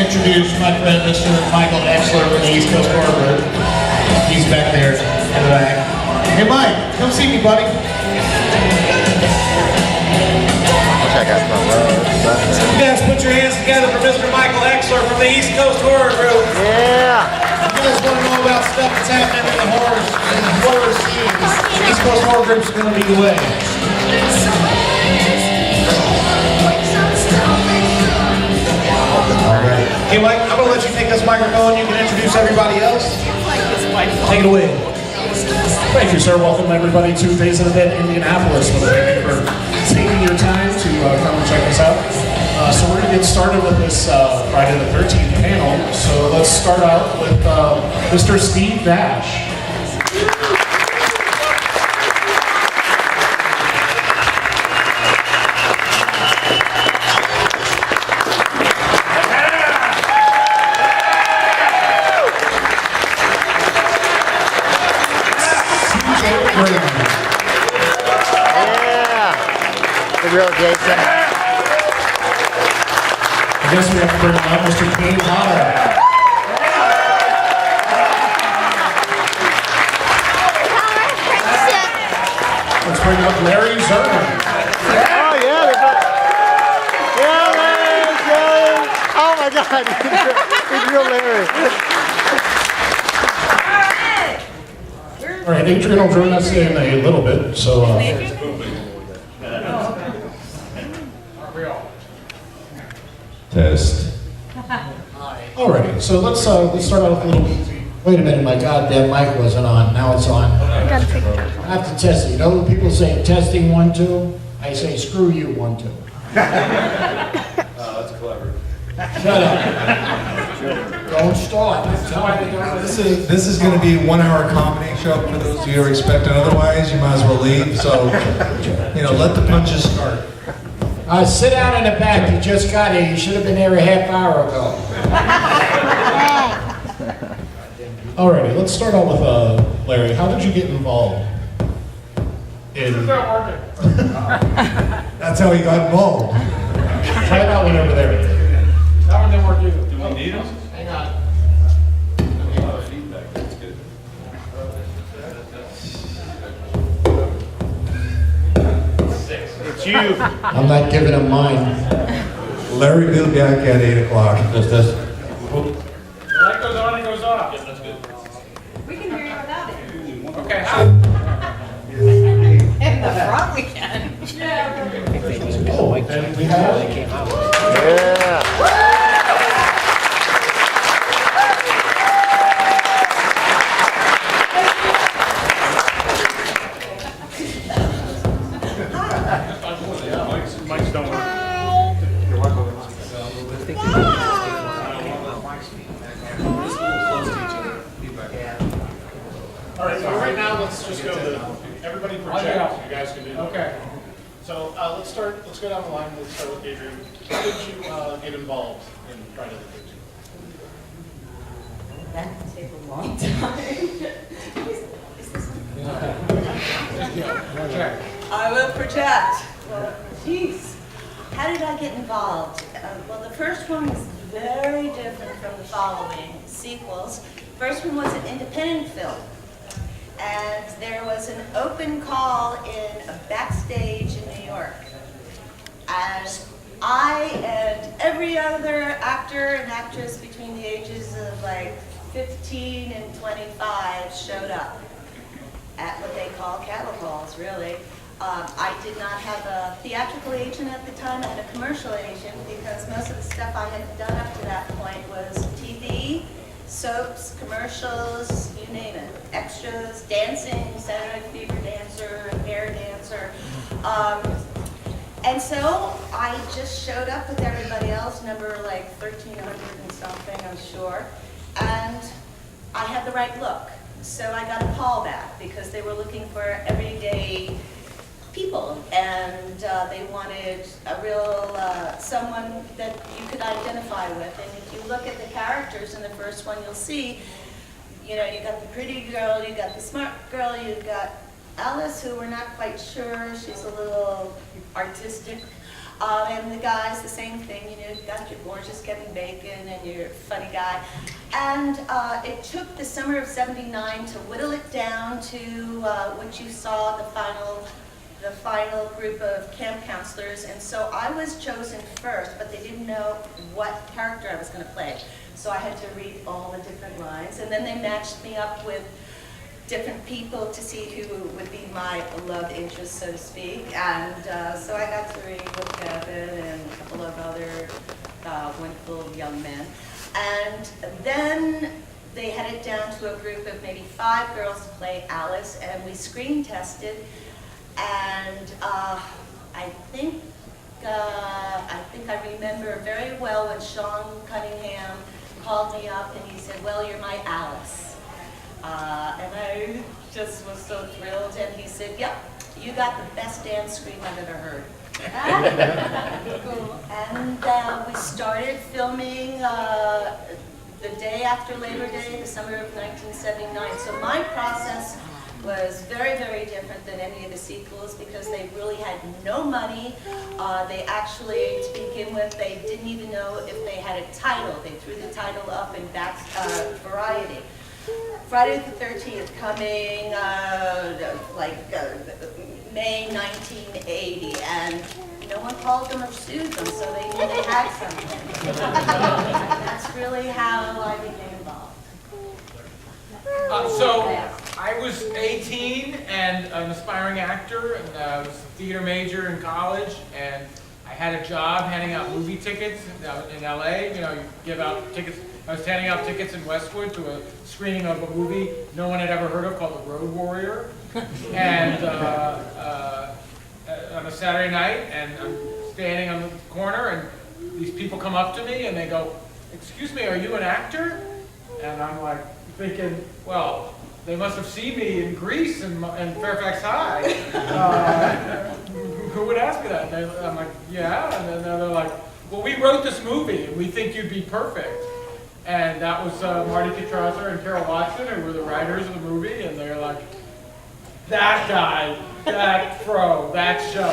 introduce my friend, Mr. Michael Exler from the East Coast Horror Group. He's back there in the back. Hey, Mike, come see me, buddy. Check out front row. You guys put your hands together for Mr. Michael Exler from the East Coast Horror Group. Yeah. If you guys want to know about stuff that's happening in the horror scenes, the East Coast Horror Group's going to be the way. Hey Mike, I'm going to let you take this microphone. You can introduce everybody else. Take it away. Thank you, sir. Welcome everybody to Days of the Dead Indianapolis. Thank you for taking your time to come and check us out. So we're going to get started with this Friday the 13th panel. So let's start out with Mr. Steve Dash. Real Jason. I guess we have to bring up Mr. Kane hodder. Let's bring up Larry Zerman. Oh yeah, Larry. Oh my God, he's real Larry. All right, Adrian will join us in a little bit. So. Test. Alrighty, so let's start out with a little. Wait a minute, my goddamn mic wasn't on. Now it's on. I have to test it. You know when people say testing 1, 2? I say screw you 1, 2. That's clever. Shut up. Don't start. This is going to be a 1-hour comedy show for those of you who are expecting otherwise. You might as well leave. So, let the punches start. Sit down in the back. You just got here. You should have been there a half hour ago. Alrighty, let's start out with Larry. How did you get involved in? That's how he got involved. Try that one over there. That one didn't work either. Do we need him? Hang on. A lot of feedback. That's good. It's you. I'm not giving him mine. Larry will be back at 8 o'clock. The light goes on and goes off. Yes, that's good. We can hear you without it. Okay, In the front we can. Oh, and we have. Yeah. mics don't work. All right, so right now let's just go to everybody project. You guys can do that. Okay. So let's go down the line. Let's start with Adrian. How did you get involved in Friday the 13th? That can take a long time. I will project. Well, geez. How did I get involved? Well, the first one was very different from the following sequels. First one was an independent film. And there was an open call in a backstage in New York. And I and every other actor and actress between the ages of like 15 and 25 showed up at what they call cattle calls, really. I did not have a theatrical agent at the time. I had a commercial agent because most of the stuff I had done up to that point was TV, soaps, commercials, you name it. Extras, dancing, Saturday Night Fever dancer, hair dancer. And so I just showed up with everybody else, number like 1,300 and something, I'm sure. And I had the right look. So I got a call back because they were looking for everyday people, and they wanted a real someone that you could identify with. And if you look at the characters in the first one, you'll see, you got the pretty girl, you got the smart girl, you got Alice, who we're not quite sure, she's a little artistic. And the guys, the same thing, you know, you got your gorgeous Kevin Bacon and your funny guy. And it took the summer of '79 to whittle it down to what you saw, the final group of camp counselors. And so I was chosen first, but they didn't know what character I was going to play. So I had to read all the different lines. And then they matched me up with different people to see who would be my love interest, so to speak. And so I got to read with Kevin and a couple of other wonderful young men. And then they had it down to a group of maybe 5 girls to play Alice, and we screen tested. And I think I remember very well when Sean Cunningham called me up and he said, "Well, you're my Alice." And I just was so thrilled, and he said, "Yep, you got the best dance scream I've ever heard." And we started filming the day after Labor Day, the summer of 1979. So my process was very, very different than any of the sequels because they really had no money. They actually, to begin with, they didn't even know if they had a title. They threw the title up in Variety. Friday the 13th coming May 1980, and no one called them or sued them, so they knew they had something. And that's really how I became involved. So I was 18 and an aspiring actor, and I was a theater major in college, and I had a job handing out movie tickets in LA. You know, you give out tickets. I was handing out tickets in Westwood to a screening of a movie no one had ever heard of called The Road Warrior. And on a Saturday night, and I'm standing on the corner, and these people come up to me and they go, "Excuse me, are you an actor?" And I'm like thinking, well, they must have seen me in Greece and Fairfax High. Who would ask me that? And I'm like, yeah. And then they're like, "Well, we wrote this movie and we think you'd be perfect." And that was Marty Kitrosser and Carol Watson, who were the writers of the movie, and they're like, "That guy, that pro, that show."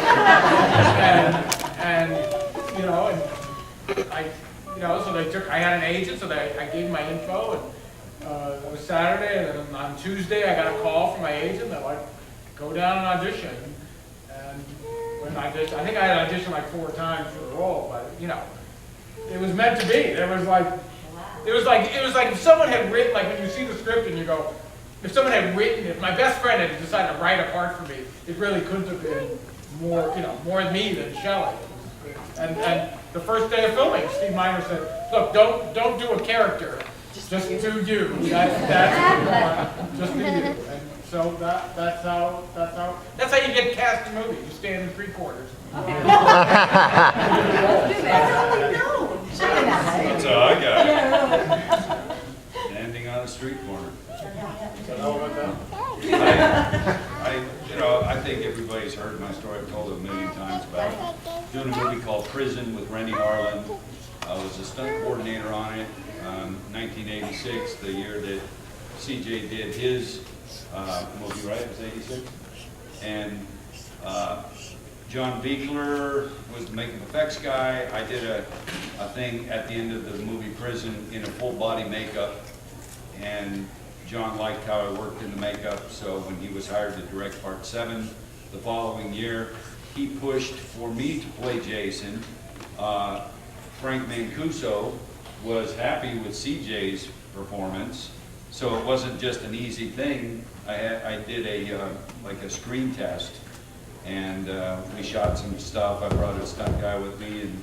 and you know, and so I had an agent, so I gave my info, and it was Saturday, and then on Tuesday I got a call from my agent. They're like, "Go down and audition." And when I auditioned, I think I had auditioned like 4 times for the role, but you know, it was meant to be. It was like if someone had written, like when you see the script and you go, if someone had written it, my best friend had decided to write a part for me, it really couldn't have been more me than Shelley. And the first day of filming, Steve Miner said, "Look, don't do a character, just do you. Just do you." And so that's how you get cast in movies. You stand in 3/4. That's all I got. Standing on a street corner. I think everybody's heard my story. I've told it a million times about doing a movie called Prison with Rennie Harlan. I was a stunt coordinator on it. 1986, the year that CJ did his movie, right? It was 86. And John Beekler was the makeup effects guy. I did a thing at the end of the movie Prison in a full body makeup, and John liked how I worked in the makeup, so when he was hired to direct Part 7 the following year, he pushed for me to play Jason. Frank Mancuso was happy with CJ's performance, so it wasn't just an easy thing. I did a screen test, and we shot some stuff. I brought a stunt guy with me, and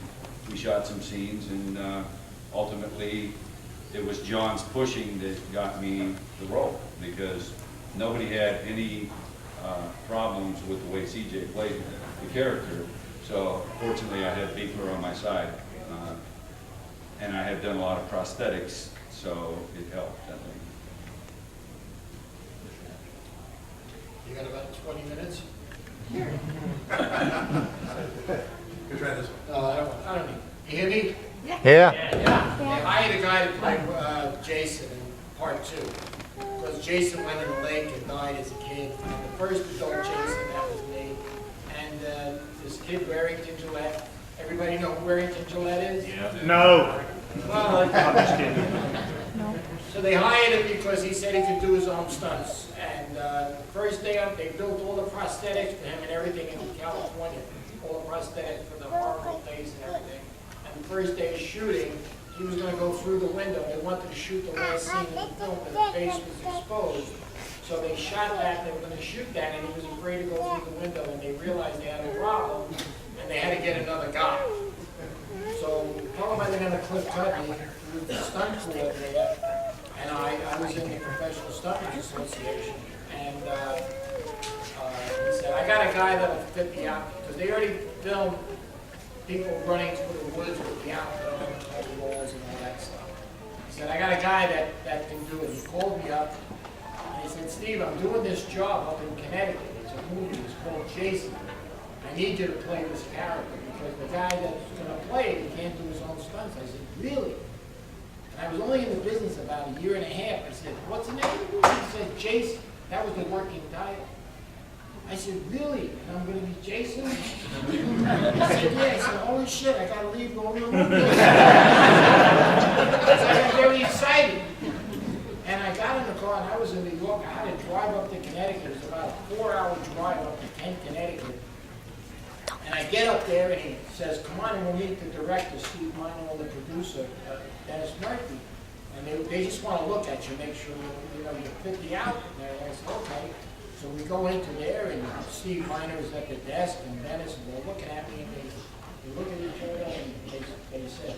we shot some scenes, and ultimately it was John's pushing that got me the role, because nobody had any problems with the way CJ played the character. So fortunately I had Beekler on my side, and I had done a lot of prosthetics, so it helped, I think. You got about 20 minutes? Good try this one. I don't need. You hear me? Yeah. I had a guy that played Jason in Part 2. Because Jason went in the lake and died as a kid. And the first adult Jason, that was me. And this kid, Barrington Duet, Everybody know who Barrington Gillette is? No. Well, I'm just kidding. so they hired him because he said he could do his own stunts. And first day up, they built all the prosthetics for him and everything in California. All the prosthetics for the horrible face and everything. And the first day of shooting, he was going to go through the window. They wanted to shoot the last scene in the film, but his face was exposed. So they shot that, they were going to shoot that, and he was afraid to go through the window, and they realized they had a problem, and they had to get another guy. So, a fellow by the name of Cliff Cudney, who was the stunt coordinator, and I was in the Professional Stunters Association, and he said, I got a guy that'll fit the outfit, because they already filmed people running through the woods with the outfit on the walls and all that stuff. He said, I got a guy that can do it. He called me up, and he said, Steve, I'm doing this job up in Connecticut. It's a movie, it's called Jason. I need you to play this character, because the guy that's going to play it, he can't do his own stunts. I said, really? And I was only in the business about a year and a half. I said, what's the name of the movie? He said, Jason. That was the working title. I said, really? And I'm going to be Jason? He said, yeah. I said, holy shit, I got to leave, go to the movie. So I got very excited. And I got in the car, and I was in New York. I had to drive up to Connecticut. It was about a 4-hour drive up to Kane, Connecticut. And I get up there, and he says, come on, and we'll meet the director, Steve Miner, and the producer, Dennis Murphy. And they just want to look at you, make sure you fit the outfit. And I said, okay. So we go into there, and Steve Miner is at the desk, and Dennis, and they're looking at me, and they look at each other, and they said,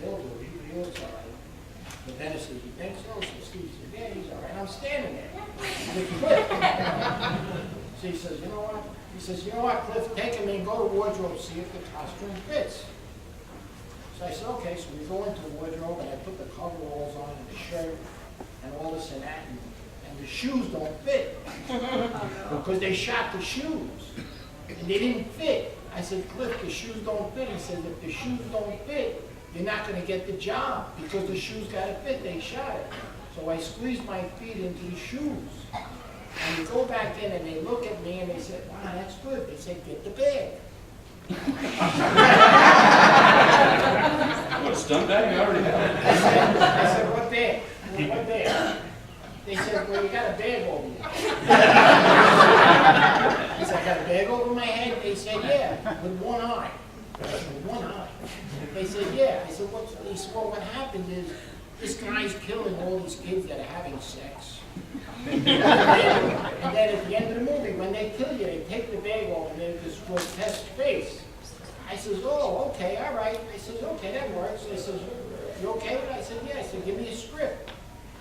he'll do it, he looks all right. But Dennis says, you think so? So Steve says, yeah, he's all right. I'm standing there with Cliff. So he says, you know what? He says, you know what, Cliff, take him in, go to wardrobe, see if the costume fits. So I said, okay. So we go into wardrobe, and I put the coveralls on, and the shirt, and all this and that, and the shoes don't fit. Because they shot the shoes, and they didn't fit. I said, Cliff, the shoes don't fit. He said, if the shoes don't fit, you're not going to get the job, because the shoes got to fit. They shot it. So I squeezed my feet into the shoes. And we go back in, and they look at me, and they said, wow, that's good. They said, get the bag. What, stunt bag? You already have it. I said, what bag? What bag? They said, well, you got a bag over you. I said, I got a bag over my head? They said, yeah, with one eye. I said, one eye? They said, yeah. I said, what's? They said, well, what happened is this guy's killing all these kids that are having sex. And then at the end of the movie, when they kill you, they take the bag off and they just grotesque face. I says, oh, okay, all right. I says, okay, that works. They says, you okay with it? I said, yeah. I said, give me a script.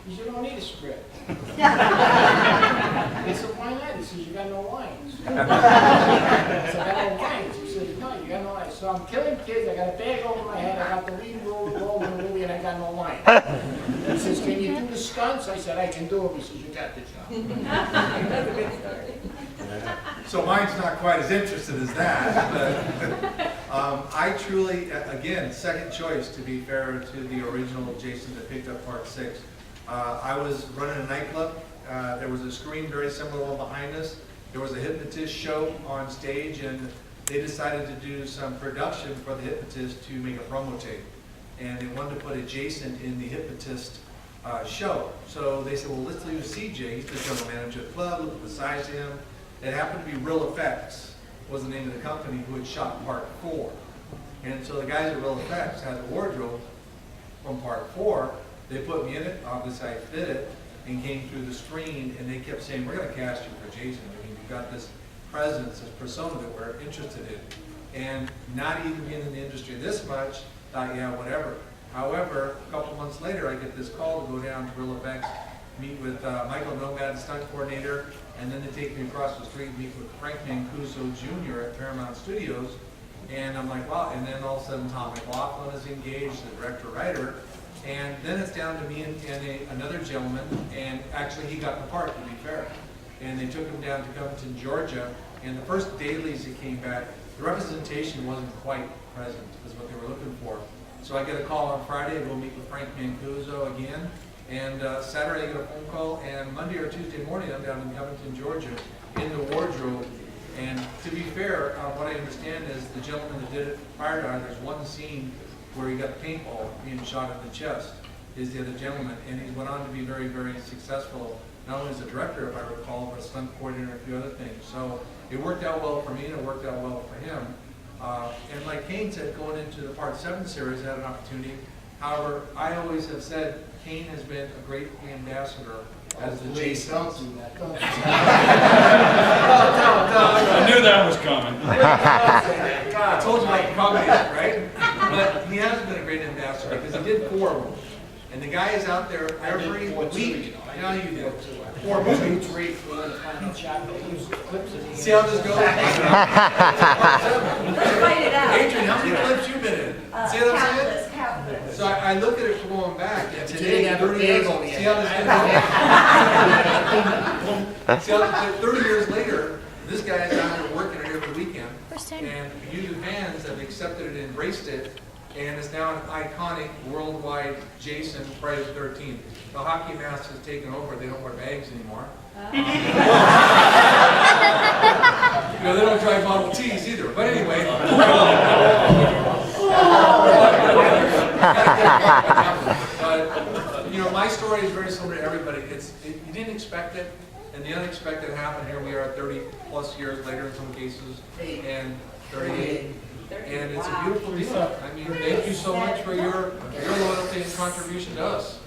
He said, you don't need a script. I said, why not? He says, you got no lines. I said, I got no lines. He says, no, you got no lines. So I'm killing kids, I got a bag over my head, I got the lead role in the movie, and I got no lines. He says, can you do the stunts? I said, I can do them. He says, you got the job. So mine's not quite as interested as that, but I truly, again, second choice, to be fair to the original Jason that picked up part 6. I was running a nightclub. There was a screen very similar to the one behind us. There was a hypnotist show on stage, and they decided to do some production for the hypnotist to make a promo tape. And they wanted to put a Jason in the hypnotist show. So they said, well, let's use CJ. He's the general manager of the club. Look at the size of him. It happened to be Real Effects, was the name of the company, who had shot part 4. And so the guys at Real Effects had the wardrobe from part 4. They put me in it, obviously I fit it, and came through the screen, and they kept saying, we're going to cast you for Jason. I mean, you've got this presence, this persona that we're interested in. And not even being in the industry this much, thought, yeah, whatever. However, a couple months later, I get this call to go down to Real Effects, meet with Michael Nomad, stunt coordinator, and then they take me across the street and meet with Frank Mancuso Jr. at Paramount Studios. And I'm like, wow. And then all of a sudden, Tom McLaughlin is engaged, the director-writer. And then it's down to me and another gentleman, and actually he got the part, to be fair. And they took him down to Covington, Georgia, and the first dailies that came back, the representation wasn't quite present, is what they were looking for. So I get a call on Friday, I go meet with Frank Mancuso again, and Saturday I get a phone call, and Monday or Tuesday morning I'm down in Covington, Georgia, in the wardrobe, And to be fair, what I understand is the gentleman that did it prior to her, there's one scene where he got paintball being shot in the chest, is the other gentleman, and he went on to be very, very successful, not only as a director, if I recall, but a stunt coordinator and a few other things. So it worked out well for me, and it worked out well for him. And like Kane said, going into the Part 7 series, I had an opportunity. However, I always have said Kane has been a great ambassador as the Jason. I knew that was coming. I told you like comedy, right? But he hasn't been a great ambassador because he did 4 of them. And the guy is out there every week. Yeah, you did. 4 movies. See how this goes? Fight it out. Adrian, how many clips you been in? See what I'm saying? Countless. So I look at it from going back, and today, didn't have a 30 years, bagel yet. see how this see how 30 years later, this guy is out there working it every weekend, and you the fans have accepted it and embraced it, and it's now an iconic worldwide Jason Friday the 13th. The hockey mask has taken over, they don't wear bags anymore. You know, they don't drive Model Ts either, but anyway. But, you know, my story is very similar to everybody. You didn't expect it, and the unexpected happened. Here we are 30 plus years later in some cases, and 38. And it's a beautiful deal. I mean, thank you so much for your loyalty and contribution to us.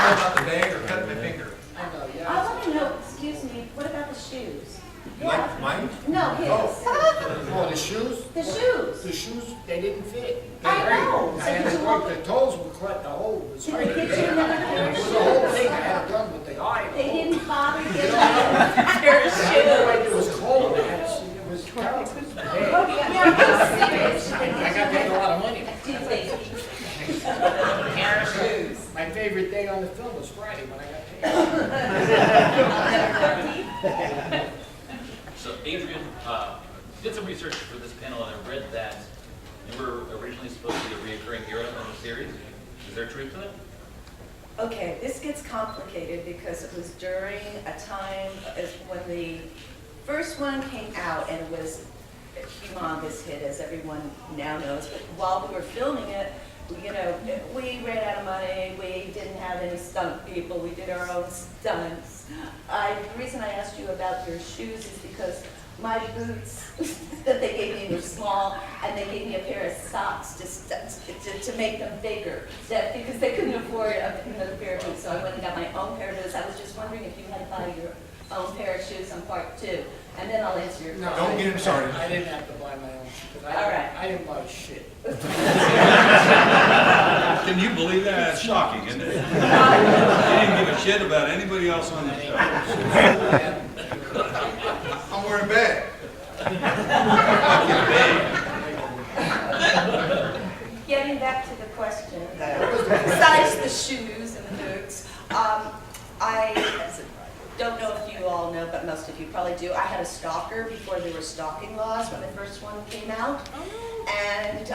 About the bag or cutting my finger. I want to know, excuse me, what about the shoes? You like mine? No, his. Oh, the shoes? The shoes. The shoes, they didn't fit. I know. I had to work, the toes were cut, the hole was Did right they get you there. another pair It of was the whole shoes? thing, I had to run with the eye. They didn't bother getting you another pair of I had no idea it shoes. was cold, it was terrible. Yeah, I'm serious. I got paid a lot of money. Did they? Pair of shoes. My favorite day on the film was Friday when I got paid. So Adrian, did some research for this panel and I read that you were originally supposed to be a reoccurring hero in the series. Is there truth to that? Okay, this gets complicated because it was during a time when the first one came out and it was a humongous hit, as everyone now knows. But while we were filming it, you know, we ran out of money, we didn't have any stunt people, we did our own stunts. The reason I asked you about your shoes is because my boots that they gave me were small, and they gave me a pair of socks to make them bigger, because they couldn't afford another pair of boots, so I went and got my own pair of boots. I was just wondering if you had to buy your own pair of shoes on part 2, and then I'll answer your question. Don't get him started. I didn't have to buy my own shoes. All right. I didn't buy shit. Can you believe that? That's shocking, isn't it? He didn't give a shit about anybody else on the show. I'm wearing a bag. Getting back to the question, besides the shoes and the boots, I don't know if you all know, but most of you probably do. I had a stalker before there were stalking laws when the first one came out. And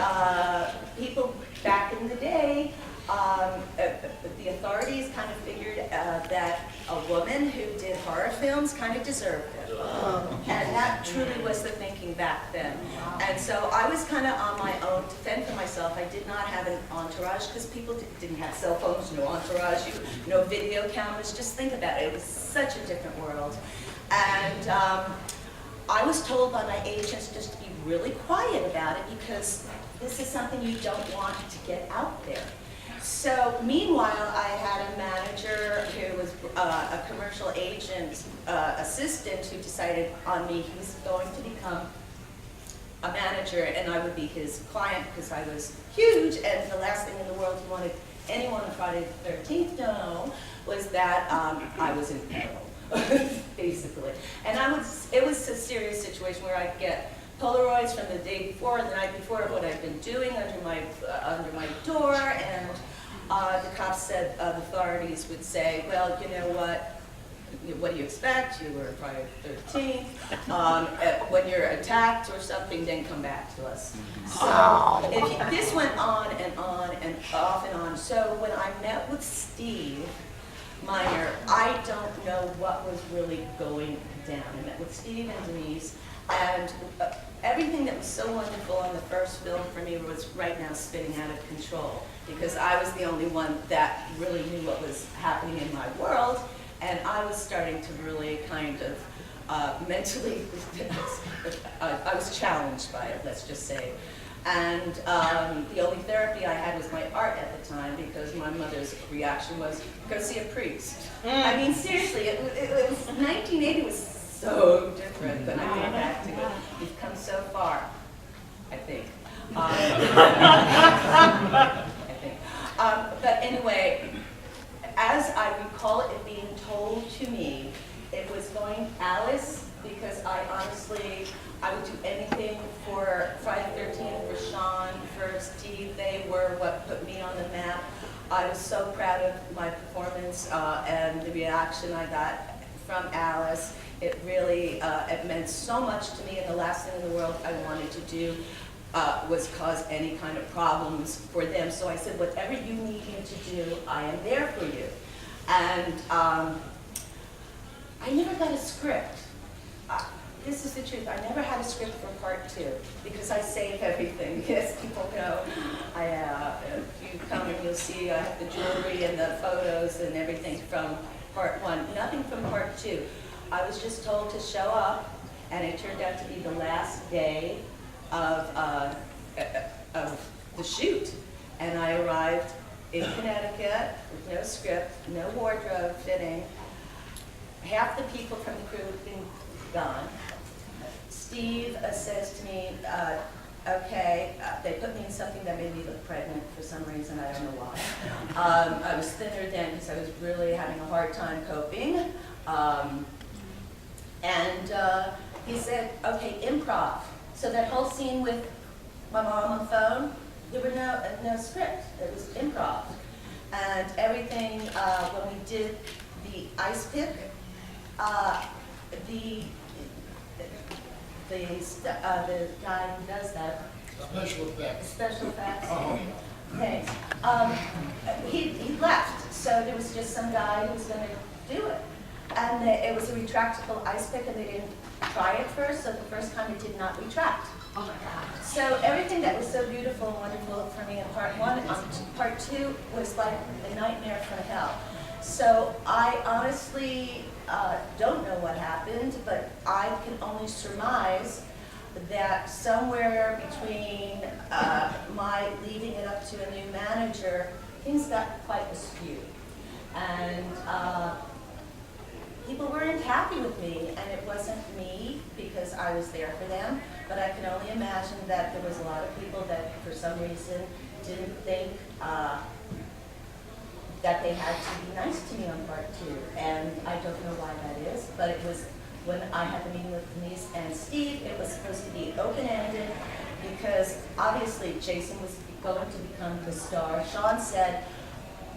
people back in the day, the authorities kind of figured that a woman who did horror films kind of deserved it. And that truly was the thinking back then. And so I was kind of on my own to fend for myself. I did not have an entourage because people didn't have cell phones, no entourage, no video cameras. Just think about it. It was such a different world. And I was told by my agents just to be really quiet about it because this is something you don't want to get out there. So meanwhile, I had a manager who was a commercial agent assistant who decided on me he was going to become a manager and I would be his client because I was huge, and the last thing in the world he wanted anyone on Friday the 13th to know was that I was in peril, basically. And it was a serious situation where I'd get Polaroids from the day before and the night before of what I'd been doing under my door, and the cops said, the authorities would say, well, you know what, what do you expect? You were Friday the 13th. When you're attacked or something, then come back to us. So this went on and on and off and on. So when I met with Steve Miner, I don't know what was really going down. I met with Steve and Denise, and everything that was so wonderful on the first film for me was right now spinning out of control, because I was the only one that really knew what was happening in my world, and I was starting to really kind of mentally, I was challenged by it, let's just say. And the only therapy I had was my art at the time, because my mother's reaction was, go see a priest. I mean, seriously, it was 1980 was so different when I came back to it. We've come so far, I think. But anyway, as I recall it being told to me, it was going Alice, because I honestly, I would do anything for Friday the 13th, for Sean, for Steve. They were what put me on the map. I was so proud of my performance and the reaction I got from Alice. It really, it meant so much to me, and the last thing in the world I wanted to do was cause any kind of problems for them. So I said, whatever you need me to do, I am there for you. And I never got a script. This is the truth. I never had a script for part 2, because I save everything. Yes, people know. You come and you'll see I have the jewelry and the photos and everything from part 1. Nothing from part 2. I was just told to show up, and it turned out to be the last day of the shoot. And I arrived in Connecticut with no script, no wardrobe fitting. Half the people from the crew had been gone. Steve says to me, okay, they put me in something that made me look pregnant for some reason, I don't know why. I was thinner then because I was really having a hard time coping. He said, okay, improv. So that whole scene with my mom on the phone, there were no script, it was improv. And everything, when we did the ice pick, the guy who does that. Special effects. Special effects. Oh. Thanks. He left, so there was just some guy who was going to do it. And it was a retractable ice pick, and they didn't try it first, so the first time it did not retract. Oh my God. So everything that was so beautiful and wonderful for me in part 1, part 2 was like a nightmare from hell. So I honestly don't know what happened, but I can only surmise that somewhere between my leaving it up to a new manager, things got quite askew. And people weren't happy with me, and it wasn't me because I was there for them, but I can only imagine that there was a lot of people that for some reason didn't think that they had to be nice to me on part 2, and I don't know why that is, but it was when I had the meeting with Denise and Steve, it was supposed to be open-ended because obviously Jason was going to become the star. Sean said,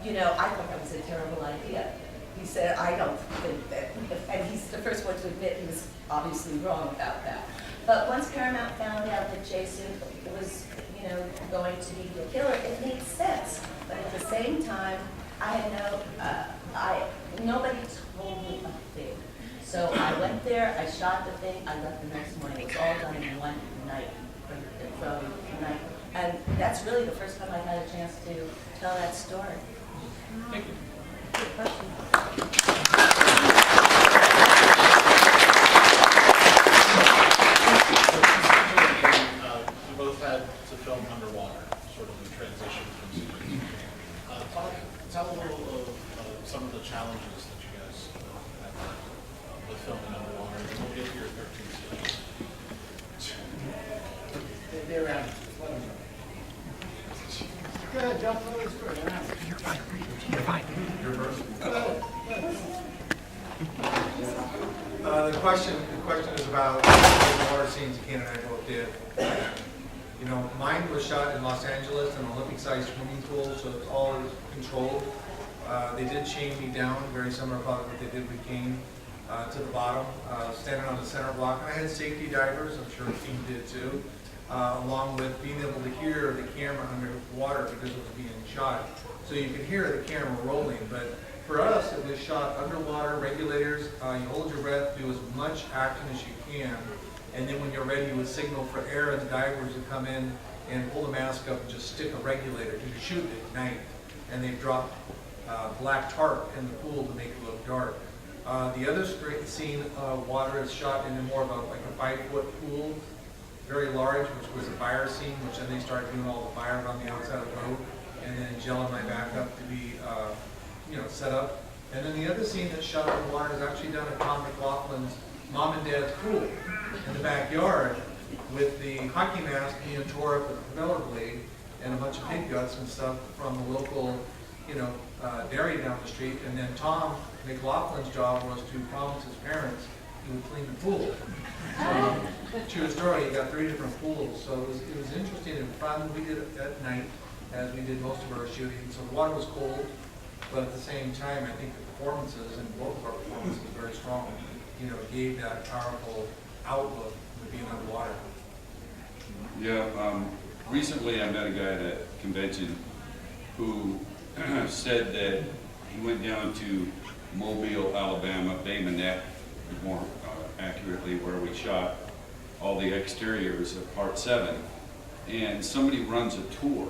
you know, I thought that was a terrible idea. He said, I don't think that, and he's the first one to admit he was obviously wrong about that. But once Paramount found out that Jason was, you know, going to be the killer, it made sense. But at the same time, I had nobody told me a thing. So I went there, I shot the thing, I left the next morning. It was all done in one night, from night. And that's really the first time I had a chance to tell that story. Thank you. Good question. You both had to film underwater, sort of in transition from scenes. Tell a little of some of the challenges that you guys had with filming underwater, and we'll get to your 13 scenes. They're around. Go ahead, jump over the story. You're fine. You're fine. Your first. The question is about the water scenes Kane and I both did. You know, mine was shot in Los Angeles in an Olympic-sized swimming pool, so it's all controlled. They did chain me down, very similar to what they did with Kane, to the bottom, standing on the center block. And I had safety divers, I'm sure the team did too, along with being able to hear the camera underwater because it was being shot. So you could hear the camera rolling, but for us, it was shot underwater, regulators, you hold your breath, do as much action as you can, and then when you're ready, you would signal for air, and the divers would come in and pull the mask up and just stick a regulator to shoot at night. And they've dropped black tarp in the pool to make it look dark. The other scene of water is shot in more of like a 5-foot pool, very large, which was a fire scene, which then they started doing all the fire on the outside of the boat, and then gelling my back up to be set up. And then the other scene that's shot in the water is actually done at Tom McLaughlin's mom and dad's pool in the backyard, with the hockey mask being tore up with a propeller blade and a bunch of pig guts and stuff from the local, dairy down the street. And then Tom McLaughlin's job was to promise his parents he would clean the pool. True story. He got 3 different pools, so it was interesting and fun. We did it at night, as we did most of our shooting. So the water was cold, but at the same time, I think the performances, and both of our performances were very strong, gave that powerful outlook with being underwater. Yeah, recently I met a guy at a convention who said that he went down to Mobile, Alabama, Bay Minette, more accurately, where we shot all the exteriors of Part 7, and somebody runs a tour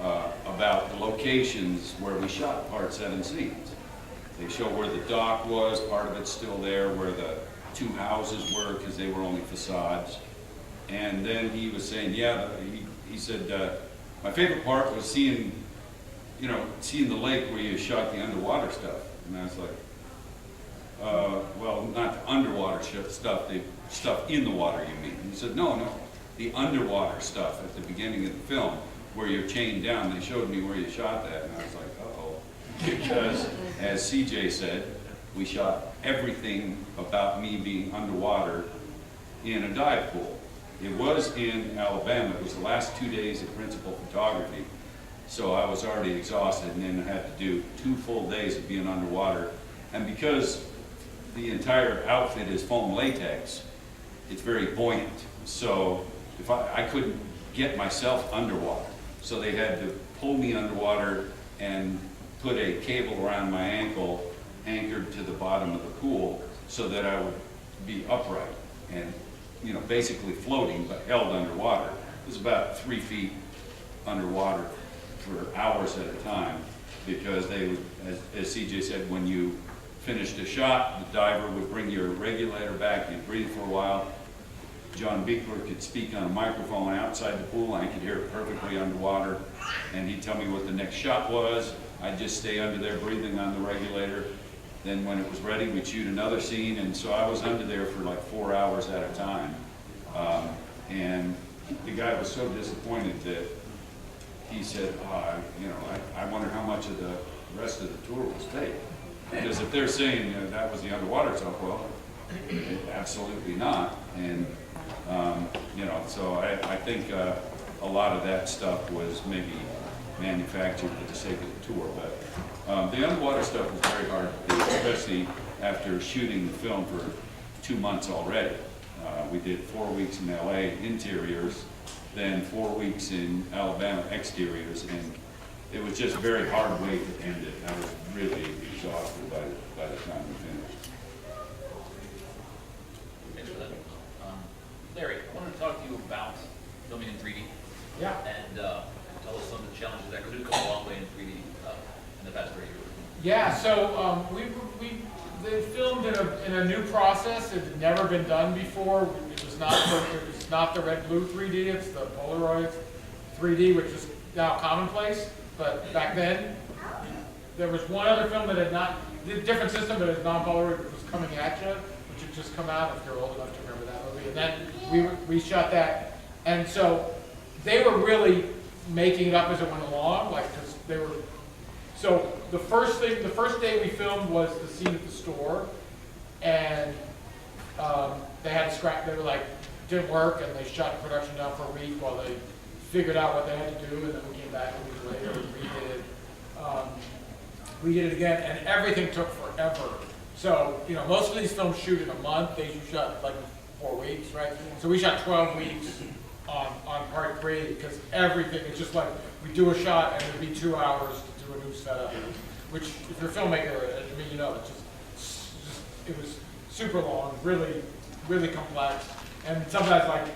about the locations where we shot Part 7 scenes. They show where the dock was, part of it's still there, where the 2 houses were, because they were only facades. And then he was saying, he said, my favorite part was seeing the lake where you shot the underwater stuff. And I was like, well, not the underwater stuff, the stuff in the water, you mean? And he said, no, the underwater stuff at the beginning of the film, where you're chained down. They showed me where you shot that, and I was like, uh-oh. Because, as CJ said, we shot everything about me being underwater in a dive pool. It was in Alabama. It was the last 2 days of principal photography. So I was already exhausted, and then I had to do 2 full days of being underwater. And because the entire outfit is foam latex, it's very buoyant. So if I couldn't get myself underwater. So they had to pull me underwater and put a cable around my ankle anchored to the bottom of the pool so that I would be upright and basically floating but held underwater. It was about 3 feet underwater for hours at a time, because they would, as CJ said, when you finished a shot, the diver would bring your regulator back, you'd breathe for a while. John Beekler could speak on a microphone outside the pool, and I could hear it perfectly underwater, and he'd tell me what the next shot was. I'd just stay under there breathing on the regulator. Then when it was ready, we'd shoot another scene, and so I was under there for like 4 hours at a time. And the guy was so disappointed that he said, I wonder how much of the rest of the tour was fake. Because if they're saying that was the underwater stuff, well, absolutely not. And so I think a lot of that stuff was maybe manufactured for the sake of the tour. But the underwater stuff was very hard to do, especially after shooting the film for 2 months already. We did 4 weeks in LA interiors, then 4 weeks in Alabama exteriors, and it was just a very hard way to end it. I was really exhausted by the time we finished. Thanks for that. Larry, I wanted to talk to you about filming in 3D. Yeah. And tell us some of the challenges that could have come a long way in 3D in the past 30 years. Yeah, so they filmed in a new process. It had never been done before. It was not the red-blue 3D. It's the Polaroid 3D, which is now commonplace. But back then, there was one other film that had not, a different system, but it's non-Polaroid, which was Coming At You, which had just come out, if you're old enough to remember that movie. And then we shot that. And so they were really making it up as it went along, because they were. So the first day we filmed was the scene at the store, and they had to scrap. They were like, didn't work, and they shut the production down for a week while they figured out what they had to do, and then we came back a week later and redid it. we did it again, and everything took forever. So, you know, most of these films shoot in a month, they shot like 4 weeks, right? So we shot 12 weeks on part 3, because everything, it's just like, we do a shot and it'd be 2 hours to do a new setup, which, if you're a filmmaker, I mean, you know, it was super long, really, really complex, and sometimes like,